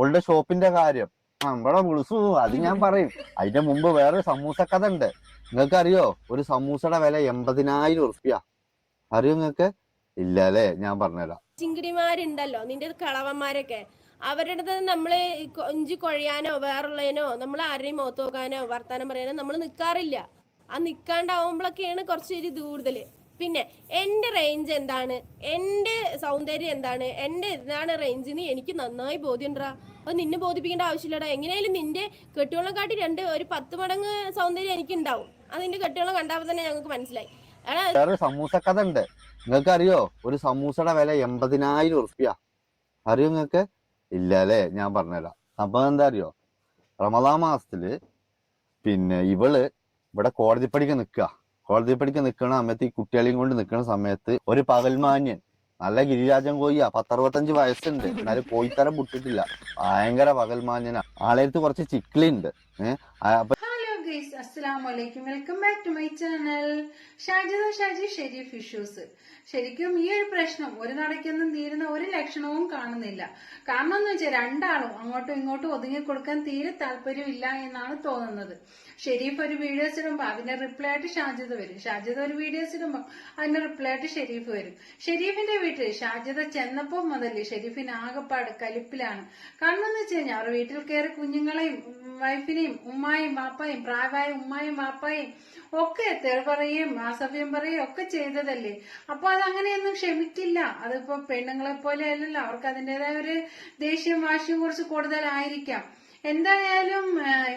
ഓളുടെ ഷോപ്പിന്റെ കാര്യം നമ്മളെ വിളിച്ചു അത് ഞാൻ പറയും. അതിന്റെ മുമ്പ് വേറൊരു സമൂസ കഥ ഉണ്ട്. നിങ്ങൾക്ക് അറിയോ ഒരു സമൂസയുടെ വില 80,000 ഉറുപ്പ്യ? അറിയോ നിങ്ങക്ക്? ഇല്ല അല്ലേ? ഞാൻ പറഞ്ഞുതരാം. ചിങ്കിടിമാരുണ്ടല്ലോ നിന്റെ കളവന്മാരൊക്കെ, അവരുടെ അടുത്ത് നമ്മള് കൊഞ്ചി കൊഴയാനോ വേറുള്ളതിനോ നമ്മൾ ആരെയും മുഖത്ത് നോക്കാനോ വർത്താനം പറയാനോ നമ്മൾ നിൽക്കാറില്ല. ആ നിൽക്കാണ്ടാവുമ്പോഴൊക്കെയാണ് കുറച്ച് ഒരു കൂടുതല്. പിന്നെ എൻ്റെ റേഞ്ച് എന്താണ്, എൻ്റെ സൗന്ദര്യം എന്താണ്, എൻ്റെ ഇതാണ് റേഞ്ചിന് എനിക്ക് നന്നായി ബോധ്യണ്ടാ. അപ്പൊ നിന്നെ ബോധിപ്പിക്കേണ്ട ആവശ്യമില്ലടാ. എങ്ങനെയായാലും നിന്റെ കെട്ടുകളെ കാട്ടി ഒരു 10 മടങ്ങ് സൗന്ദര്യം എനിക്കുണ്ടാവും. അത് നിന്റെ കെട്ടുകളെ കണ്ടാൽ തന്നെ ഞങ്ങൾക്ക് മനസ്സിലായി. വേറൊരു സമൂസ കഥ ഉണ്ട്. നിങ്ങൾക്ക് അറിയോ ഒരു സമൂസയുടെ വില 80,000 ഉറുപ്പ്യ? അറിയോ നിങ്ങക്ക്? ഇല്ല അല്ലേ? ഞാൻ പറഞ്ഞുതരാം. സംഭവം എന്താ അറിയോ? റമദാൻ മാസത്തില് പിന്നെ ഇവള് ഇവിടെ കോടതി പടിക്ക് നിൽക്കണ സമയത്ത് ഈ കുട്ടികളെയും കൊണ്ട് നിൽക്കുന്ന സമയത്ത് ഒരു പകൽമാന്യൻ, നല്ല ഗിരിരാജൻ കോഴിയാ, 10-65 വയസ്സുണ്ട്, എന്നാലും കോഴിത്തരം വിട്ടിട്ടില്ല, ഭയങ്കര പകൽമാന്യനാ. ആളെടുത്ത് കുറച്ച് ചിക്കിളിണ്ട്. അപ്പൊ ഹലോ ഗൈസ്, അസ്സലാമലൈക്കും, welcome back to my channel Shajida Shaji Sharif issues. ശരിക്കും ഈ ഒരു പ്രശ്നം ഒരു നടക്കൊന്നും തീരുന്ന ഒരു ലക്ഷണവും കാണുന്നില്ല. കാരണം എന്ന് വെച്ചാൽ രണ്ടാളും അങ്ങോട്ടും ഇങ്ങോട്ടും ഒതുങ്ങി കൊടുക്കാൻ തീരെ താല്പര്യമില്ല എന്നാണ് തോന്നുന്നത്. ഷെരീഫ് ഒരു വീഡിയോസ് ഇടുമ്പോ അതിന്റെ റിപ്ലൈ ആയിട്ട് ഷാജിദ വരും, ഷാജിദ ഒരു വീഡിയോസ് ഇടുമ്പോ അതിന്റെ റിപ്ലൈ ആയിട്ട് ഷെരീഫ് വരും. ഷെരീഫിന്റെ വീട്ടിൽ ഷാജിദ ചെന്നപ്പോ മുതൽ ഷെരീഫിന് ആകെപ്പാട് കലിപ്പിലാണ്. കാരണം എന്ന് വെച്ച് കഴിഞ്ഞാൽ അവർ വീട്ടിൽ കയറി കുഞ്ഞുങ്ങളെയും വൈഫിനെയും ഉമ്മായും വാപ്പായും പ്രായമായ ഉമ്മായും വാപ്പായും ഒക്കെ തെളിവ് പറയുകയും അസഭ്യം പറയുകയും ഒക്കെ ചെയ്തതല്ലേ. അപ്പൊ അത് അങ്ങനെയൊന്നും ക്ഷമിക്കില്ല. അതിപ്പോ പെണ്ണുങ്ങളെ പോലെ അല്ലല്ലോ, അവർക്ക് അതിൻ്റെതായ ഒരു ദേഷ്യവും വാശിയും കുറച്ച് കൂടുതലായിരിക്കാം. എന്തായാലും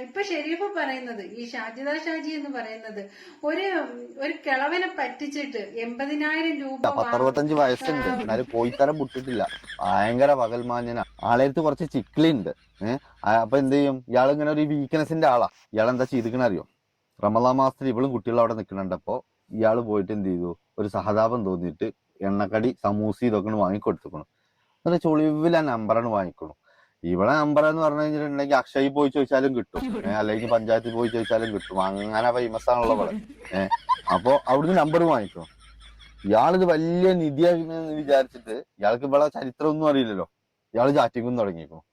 ഇപ്പൊ ഷെരീഫ് പറയുന്നത്, ഈ ഷാജിദ ഷാജി എന്ന് പറയുന്നത് ഒരു കിളവനെ പറ്റിച്ചിട്ട് 80,000 രൂപ 10-65 വയസ്സുണ്ട്, എന്നാലും കോഴിത്തരം വിട്ടിട്ടില്ല, ഭയങ്കര പകൽമാന്യനാ. ആളെടുത്ത് കുറച്ച് ചിക്കിളിണ്ട്. അപ്പൊ എന്ത് ചെയ്യും? ഇയാൾ ഇങ്ങനെ ഒരു വീക്ക്നെസിന്റെ ആളാ. ഇയാൾ എന്താ ചെയ്തിക്കണ അറിയോ? റമദാൻ മാസത്തിൽ ഇവളും കുട്ടികളും അവിടെ നിൽക്കണുണ്ടപ്പോ ഇയാള് പോയിട്ട് എന്ത് ചെയ്തു? ഒരു സഹതാപം തോന്നിയിട്ട് എണ്ണക്കടി സമൂസി ഇതൊക്കെ വാങ്ങിക്കൊടുത്തിക്കണം. എന്നിട്ട് ചൊളിവിൽ ആ നമ്പറാണ് വാങ്ങിക്കണം. ഇവിടെ നമ്പർ എന്ന് പറഞ്ഞു കഴിഞ്ഞിട്ടുണ്ടെങ്കിൽ അക്ഷയ് പോയി ചോദിച്ചാലും കിട്ടും, അല്ലെങ്കിൽ പഞ്ചായത്തിൽ പോയി ചോദിച്ചാലും കിട്ടും. അങ്ങനെ ഫേമസ് ആണല്ലോ ഇവിടെ. അപ്പൊ അവിടുന്ന് നമ്പർ വാങ്ങിക്കണം. ഇയാളിത് വലിയ നിധിയാണെന്ന് വിചാരിച്ചിട്ട്, ഇയാൾക്ക് ഇവിടെ ചരിത്രമൊന്നും അറിയില്ലല്ലോ, ഇയാള് ചാറ്റിങ്ങും തുടങ്ങിയിരിക്കണം.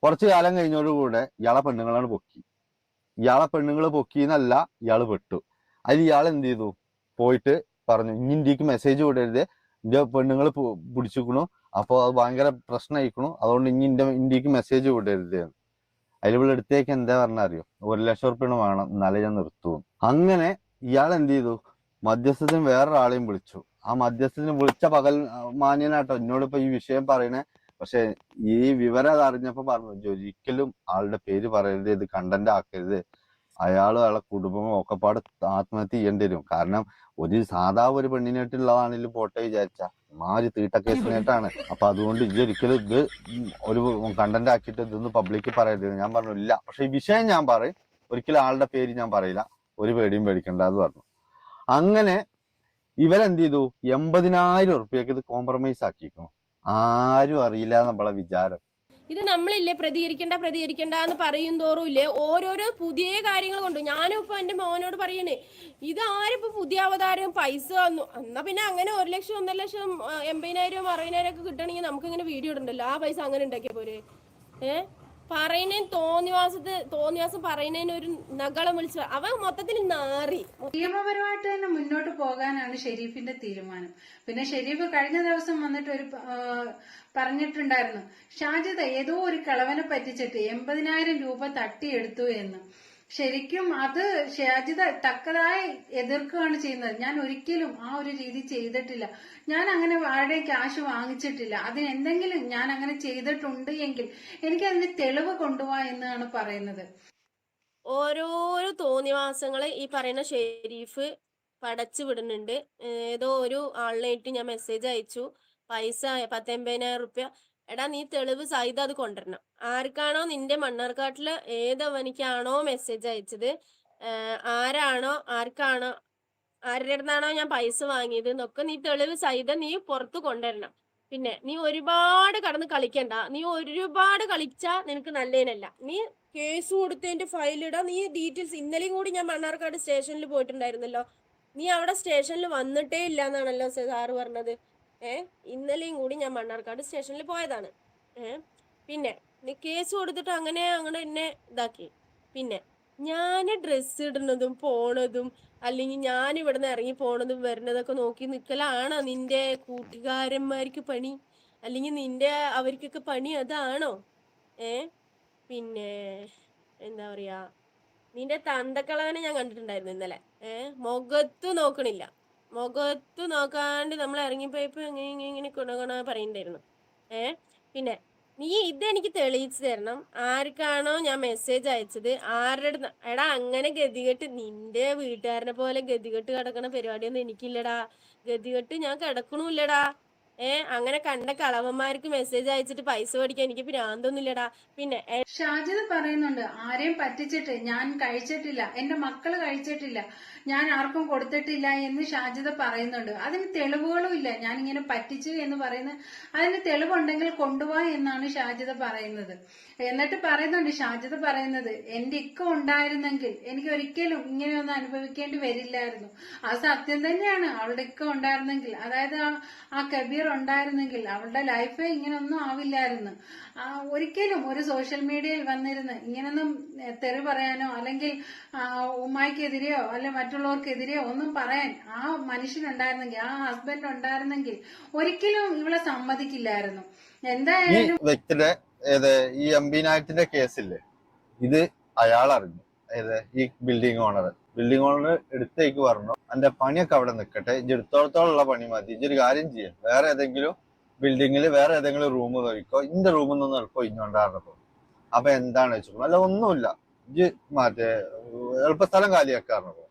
കുറച്ചു കാലം കഴിഞ്ഞോടുകൂടെ ഇയാളെ പെണ്ണുങ്ങളാണ് പൊക്കി. ഇയാളെ പെണ്ണുങ്ങൾ പൊക്കിന്നല്ല, ഇയാള് പെട്ടു. അതിൽ ഇയാൾ എന്ത് ചെയ്തു? പോയിട്ട് പറഞ്ഞു, ഇനി ഇന്ത്യക്ക് മെസ്സേജ് വിടരുത്, ഇന്ത്യ പെണ്ണുങ്ങൾ പിടിച്ചിക്കണു, അപ്പൊ അത് ഭയങ്കര പ്രശ്നമായിക്കണു, അതുകൊണ്ട് ഇനി ഇന്ത്യക്ക് മെസ്സേജ് വിടരുത്. അതിൽ ഇവിടെ എടുത്തേക്ക് എന്താ പറഞ്ഞാൽ അറിയോ? 1,00,000 ഉറുപ്പിക വേണം, എന്നാലേ ഞാൻ നിർത്തും. അങ്ങനെ ഇയാൾ എന്ത് ചെയ്തു? മധ്യസ്ഥത്തിന് വേറൊരാളെയും വിളിച്ചു. ആ മധ്യസ്ഥത്തിന് വിളിച്ച പകൽ മാന്യനാട്ടോ എന്നോട് ഇപ്പൊ ഈ വിഷയം പറയണേ. പക്ഷെ ഈ വിവരം അറിഞ്ഞപ്പോ പറഞ്ഞു, ഒരിക്കലും ആളുടെ പേര് പറയരുത്, ഇത് കണ്ടന്റ് ആക്കരുത്, അയാളും അയാളെ കുടുംബവും ഒക്കെപ്പാട് ആത്മഹത്യ ചെയ്യേണ്ടി വരും. കാരണം ഒരു സാധാ ഒരു പെണ്ണിനായിട്ടുള്ളതാണെങ്കിലും പോട്ടെ വിചാരിച്ച മാര് തീട്ട കേസിനായിട്ടാണ്. അപ്പൊ അതുകൊണ്ട് ഈ ഒരിക്കലും ഇത് ഒരു കണ്ടന്റ് ആക്കിയിട്ട് ഇതൊന്ന് പബ്ലിക്ക് പറയരുത്. ഞാൻ പറഞ്ഞു ഇല്ല, പക്ഷെ ഈ വിഷയം ഞാൻ പറയും, ഒരിക്കലും ആളുടെ പേര് ഞാൻ പറയില്ല, ഒരു പേടിയും പേടിക്കണ്ട എന്ന് പറഞ്ഞു. അങ്ങനെ ഇവരെന്ത് ചെയ്തു? 80,000 ഉറുപ്പികക്ക് ഇത് കോംപ്രമൈസ് ആക്കിയിരിക്കുന്നു. ആരും അറിയില്ല നമ്മളെ വിചാരം. ഇത് നമ്മളില്ലേ പ്രതികരിക്കണ്ട എന്ന് പറയും തോറും ഇല്ലേ ഓരോരോ പുതിയ കാര്യങ്ങൾ കൊണ്ട്. ഞാനും ഇപ്പൊ എന്റെ മോനോട് പറയണേ, ഇത് ആരിപ്പോ പുതിയ അവതാരം പൈസ വന്നു എന്നാ പിന്നെ അങ്ങനെ 1,00,000 1,50,000 80,000 60,000 ഒക്കെ കിട്ടണമെങ്കിൽ നമുക്ക് ഇങ്ങനെ വീഡിയോ ഇടണ്ടല്ലോ, ആ പൈസ അങ്ങനെ ഉണ്ടാക്കിയ പോരെ. പറയുന്നതിന് തോന്നിവാസം പറയുന്നതിന് ഒരു നഗളം വിളിച്ച അവൻ മൊത്തത്തിൽ നാറി. നിയമപരമായിട്ട് തന്നെ മുന്നോട്ട് പോകാനാണ് ഷെരീഫിന്റെ തീരുമാനം. പിന്നെ ഷെരീഫ് കഴിഞ്ഞ ദിവസം വന്നിട്ട് പറഞ്ഞിട്ടുണ്ടായിരുന്നു, ഷാജിദ ഏതോ ഒരു കളവനെ പറ്റിച്ചിട്ട് 80,000 രൂപ തട്ടിയെടുത്തു എന്ന്. ശരിക്കും അത് ഷാജിദ തക്കതായി എതിർക്കുകയാണ് ചെയ്യുന്നത്. ഞാൻ ഒരിക്കലും ആ ഒരു രീതി ചെയ്തിട്ടില്ല, ഞാൻ അങ്ങനെ ആരുടെയും ക്യാഷ് വാങ്ങിച്ചിട്ടില്ല, അതിന് എന്തെങ്കിലും ഞാൻ അങ്ങനെ ചെയ്തിട്ടുണ്ട് എങ്കിൽ എനിക്ക് അതിന് തെളിവ് കൊണ്ടുപോവാ എന്നാണ് പറയുന്നത്. ഓരോരോ തോന്നിവാസങ്ങള് ഈ പറയുന്ന ഷെരീഫ് പടച്ചു വിടുന്നുണ്ട്. ഏതോ ഒരു ആളിനായിട്ട് ഞാൻ മെസ്സേജ് അയച്ചു, പൈസ 10-80,000 റുപ്യ. എടാ നീ തെളിവ് സഹിതം അത് കൊണ്ടുവരണം. ആർക്കാണോ നിന്റെ മണ്ണാർക്കാട്ടില് ഏതവനിക്കാണോ മെസ്സേജ് അയച്ചത്, ആരാണോ ആരുടെ അടുത്താണോ ഞാൻ പൈസ വാങ്ങിയത് എന്നൊക്കെ നീ തെളിവ് സഹിതം നീ പുറത്ത് കൊണ്ടുവരണം. പിന്നെ നീ ഒരുപാട് കടന്ന് കളിക്കണ്ട. നീ ഒരുപാട് കളിച്ചാ നിനക്ക് നല്ലതിനല്ല. നീ കേസ് കൊടുത്തതിന്റെ ഫയലിടാ. നീ ഡീറ്റെയിൽസ് ഇന്നലെയും കൂടി ഞാൻ മണ്ണാർക്കാട് സ്റ്റേഷനിൽ പോയിട്ടുണ്ടായിരുന്നല്ലോ. നീ അവിടെ സ്റ്റേഷനിൽ വന്നിട്ടേ ഇല്ല എന്നാണല്ലോ സാറ് പറഞ്ഞത്. ഇന്നലെയും കൂടി ഞാൻ മണ്ണാർക്കാട് സ്റ്റേഷനിൽ പോയതാണ്. പിന്നെ നീ കേസ് കൊടുത്തിട്ട് അങ്ങനെ അങ്ങനെ എന്നെ ഇതാക്കി. പിന്നെ ഞാൻ ഡ്രസ്സ് ഇടുന്നതും പോണതും അല്ലെങ്കിൽ ഞാൻ ഇവിടുന്ന് ഇറങ്ങി പോണതും വരുന്നതൊക്കെ നോക്കി നിൽക്കലാണോ നിന്റെ കൂട്ടുകാരന്മാർക്ക് പണി? അല്ലെങ്കിൽ നിന്റെ അവർക്കൊക്കെ പണി അതാണോ? ഏ പിന്നെ എന്താ പറയാ, നിന്റെ തന്തക്കളവനെ ഞാൻ കണ്ടിട്ടുണ്ടായിരുന്നു ഇന്നലെ. മുഖത്ത് നോക്കണില്ല, മുഖത്ത് നോക്കാണ്ട് നമ്മൾ ഇറങ്ങിപ്പോയപ്പോ ഇങ്ങനെ ഇങ്ങനെ ഗുണ പറയണ്ടായിരുന്നു. പിന്നെ നീ ഇതെനിക്ക് തെളിയിച്ചു തരണം. ആർക്കാണോ ഞാൻ മെസ്സേജ് അയച്ചത്, ആരുടെ അടുത്ത്. എടാ അങ്ങനെ ഗതികെട്ട് നിന്റെ വീട്ടുകാരനെ പോലെ ഗതികെട്ട് കിടക്കണ പരിപാടിയൊന്നും എനിക്കില്ലടാ. ഗതികെട്ട് ഞാൻ കിടക്കണമില്ലടാ. അങ്ങനെ കണ്ട കളവന്മാർക്ക് മെസ്സേജ് അയച്ചിട്ട് പൈസ മേടിക്കാൻ എനിക്ക് ഭ്രാന്തൊന്നുമില്ലടാ. പിന്നെ ഷാജിദ പറയുന്നുണ്ട്, ആരെയും പറ്റിച്ചിട്ട് ഞാൻ കഴിച്ചിട്ടില്ല, എന്റെ മക്കള് കഴിച്ചിട്ടില്ല, ഞാൻ ആർക്കും കൊടുത്തിട്ടില്ല എന്ന് ഷാജിദ പറയുന്നുണ്ട്. അതിന് തെളിവുകളും ഇല്ല. ഞാൻ ഇങ്ങനെ പറ്റിച്ചു എന്ന് പറയുന്നത് അതിന് തെളിവുണ്ടെങ്കിൽ കൊണ്ടുപോവാ എന്നാണ് ഷാജിദ പറയുന്നത്. എന്നിട്ട് പറയുന്നുണ്ട്, ഷാജിദ പറയുന്നത്, എന്റെ ഇക്ക ഉണ്ടായിരുന്നെങ്കിൽ എനിക്ക് ഒരിക്കലും ഇങ്ങനെയൊന്നും അനുഭവിക്കേണ്ടി വരില്ലായിരുന്നു. അത് സത്യം തന്നെയാണ്. അവളുടെ ഇക്ക ഉണ്ടായിരുന്നെങ്കിൽ, അതായത് ആ കബീർ ഉണ്ടായിരുന്നെങ്കിൽ അവളുടെ ലൈഫ് ഇങ്ങനെയൊന്നും ആവില്ലായിരുന്നു. ഒരിക്കലും ഒരു സോഷ്യൽ മീഡിയയിൽ വന്നിരുന്ന് ഇങ്ങനൊന്നും തെറി പറയാനോ അല്ലെങ്കിൽ ഉമ്മായിക്കെതിരെയോ അല്ലെ മറ്റുള്ളവർക്കെതിരെയോ ഒന്നും പറയാൻ ആ മനുഷ്യനുണ്ടായിരുന്നെങ്കിൽ, ആ ഹസ്ബൻഡ് ഉണ്ടായിരുന്നെങ്കിൽ ഒരിക്കലും ഇവളെ സമ്മതിക്കില്ലായിരുന്നു. എന്തായാലും ഈ വ്യക്തിയുടെ ഈ എംബിനായത്തിന്റെ കേസില്ലേ, ഇത് അയാൾ അറിഞ്ഞു. ഈ ബിൽഡിംഗ് ഓണർ എടുത്തേക്ക് പറഞ്ഞു, എന്റെ പണിയൊക്കെ അവിടെ നിൽക്കട്ടെ, ഇജ്ജ് എടുത്തോളത്തോളം പണി മതി, ഇജ്ജൊരു കാര്യം ചെയ്യാം, വേറെ ഏതെങ്കിലും ബിൽഡിങ്ങിൽ വേറെ ഏതെങ്കിലും റൂം നോക്കിക്കോ, ഇന്റെ റൂമിൽ നിന്ന് എളുപ്പം ഇഞ്ഞോണ്ടായിരുന്നപ്പോ. അപ്പൊ എന്താണ് വെച്ചു, അല്ല ഒന്നുമില്ല, ഇജ്ജ് മറ്റേ എളുപ്പസ്ഥലം കാലിയാക്കാറുണ്ടോ.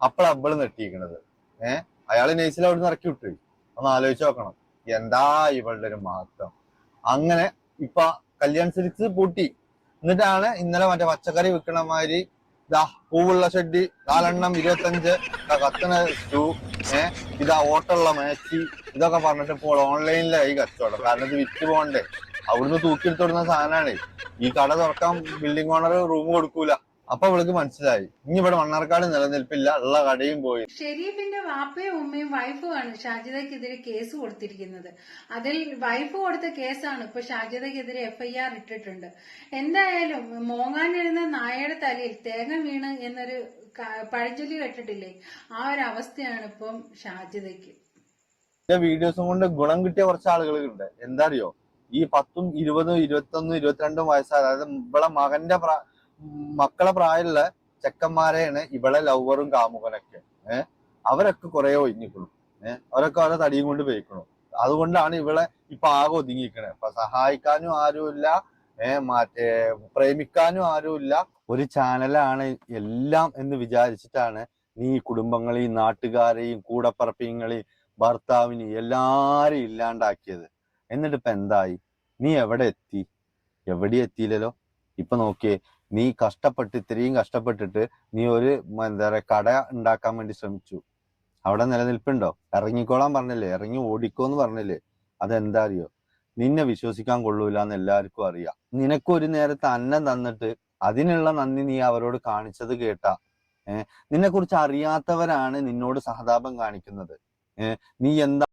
അപ്പളാ അബ്ബള് നെട്ടിയിരിക്കണത്. അയാള് നൈസിൽ അവിടെ നിന്ന് ഇറക്കി വിട്ടു. ഒന്ന് ആലോചിച്ച് നോക്കണം, എന്താ ഇവളുടെ ഒരു മാറ്റം. അങ്ങനെ ഇപ്പൊ കല്യാൺ സിൽക്സ് പൂട്ടി. എന്നിട്ടാണ് ഇന്നലെ മറ്റേ പച്ചക്കറി വിൽക്കണ മാതിരി ഇതാ പൂവുള്ള ഷെഡ് 4 25 കത്തണ സ്റ്റൂ, ഇതാ ഓട്ടമുള്ള മാച്ചി, ഇതൊക്കെ പറഞ്ഞിട്ട് ഇപ്പോൾ ഓൺലൈനിലായി കച്ചവടം. കാരണം ഇത് വിറ്റ് പോകണ്ടേ, അവിടുന്ന് തൂക്കിയെടുത്തോടുന്ന സാധനമാണ്. ഈ കട തുറക്കാൻ ബിൽഡിംഗ് ഓണർ റൂം കൊടുക്കൂല. അപ്പൊ അവൾക്ക് മനസ്സിലായി ഇനി ഇവിടെ മണ്ണാർക്കാട് നിലനിൽപ്പില്ല, ഉള്ള കടയും പോയി. ഷെരീഫിന്റെ വാപ്പയും ഉമ്മയും വൈഫുമാണ് ഷാജിദയ്ക്കെതിരെ കേസ് കൊടുത്തിരിക്കുന്നത്. അതിൽ വൈഫ് കൊടുത്ത കേസാണ് ഇപ്പൊ ഷാജിദയ്ക്കെതിരെ FIR ഇട്ടിട്ടുണ്ട്. എന്തായാലും മോങ്ങാനിരുന്ന നായയുടെ തലയിൽ തേങ്ങ വീണ് എന്നൊരു പഴഞ്ചൊല്ലി കേട്ടിട്ടില്ലേ, ആ ഒരു അവസ്ഥയാണ് ഇപ്പം ഷാജിദയ്ക്ക്. വീഡിയോസും കൊണ്ട് ഗുണം കിട്ടിയ കുറച്ച് ആളുകളുണ്ട്. എന്താ അറിയോ, ഈ 10, 20, 21, 22 വയസ്സായ, അതായത് ഇവിടെ മക്കളെ പ്രായമുള്ള ചെക്കന്മാരെയാണ് ഇവിടെ ലവറും കാമുകനൊക്കെ. അവരൊക്കെ കുറെ ഒഴിഞ്ഞിക്കണു. അവരൊക്കെ അവരെ തടിയും കൊണ്ട് പോയിക്കണു. അതുകൊണ്ടാണ് ഇവളെ ഇപ്പൊ ആകെ ഒതുങ്ങിക്കണേ. ഇപ്പൊ സഹായിക്കാനും ആരുമില്ല, മറ്റേ പ്രേമിക്കാനും ആരുമില്ല. ഒരു ചാനലാണ് എല്ലാം എന്ന് വിചാരിച്ചിട്ടാണ് നീ കുടുംബങ്ങളെയും നാട്ടുകാരെയും കൂടപ്പറപ്പിങ്ങളെയും ഭർത്താവിനെയും എല്ലാരെയും ഇല്ലാണ്ടാക്കിയത്. എന്നിട്ട് ഇപ്പൊ എന്തായി? നീ എവിടെ എത്തി? എവിടെയും എത്തിയില്ലല്ലോ. ഇപ്പൊ നോക്കിയേ, നീ കഷ്ടപ്പെട്ട് ഇത്രയും കഷ്ടപ്പെട്ടിട്ട് നീ ഒരു എന്താ പറയാ കട ഉണ്ടാക്കാൻ വേണ്ടി ശ്രമിച്ചു. അവിടെ നിലനിൽപ്പുണ്ടോ? ഇറങ്ങിക്കോളാൻ പറഞ്ഞില്ലേ, ഇറങ്ങി ഓടിക്കോന്ന് പറഞ്ഞില്ലേ. അതെന്താ അറിയോ, നിന്നെ വിശ്വസിക്കാൻ കൊള്ളൂല എന്ന് എല്ലാവർക്കും അറിയാം. നിനക്കൊരു നേരത്തെ അന്നം തന്നിട്ട് അതിനുള്ള നന്ദി നീ അവരോട് കാണിച്ചത് കേട്ടാ. നിന്നെ കുറിച്ച് അറിയാത്തവരാണ് നിന്നോട് സഹതാപം കാണിക്കുന്നത്. നീ എന്താ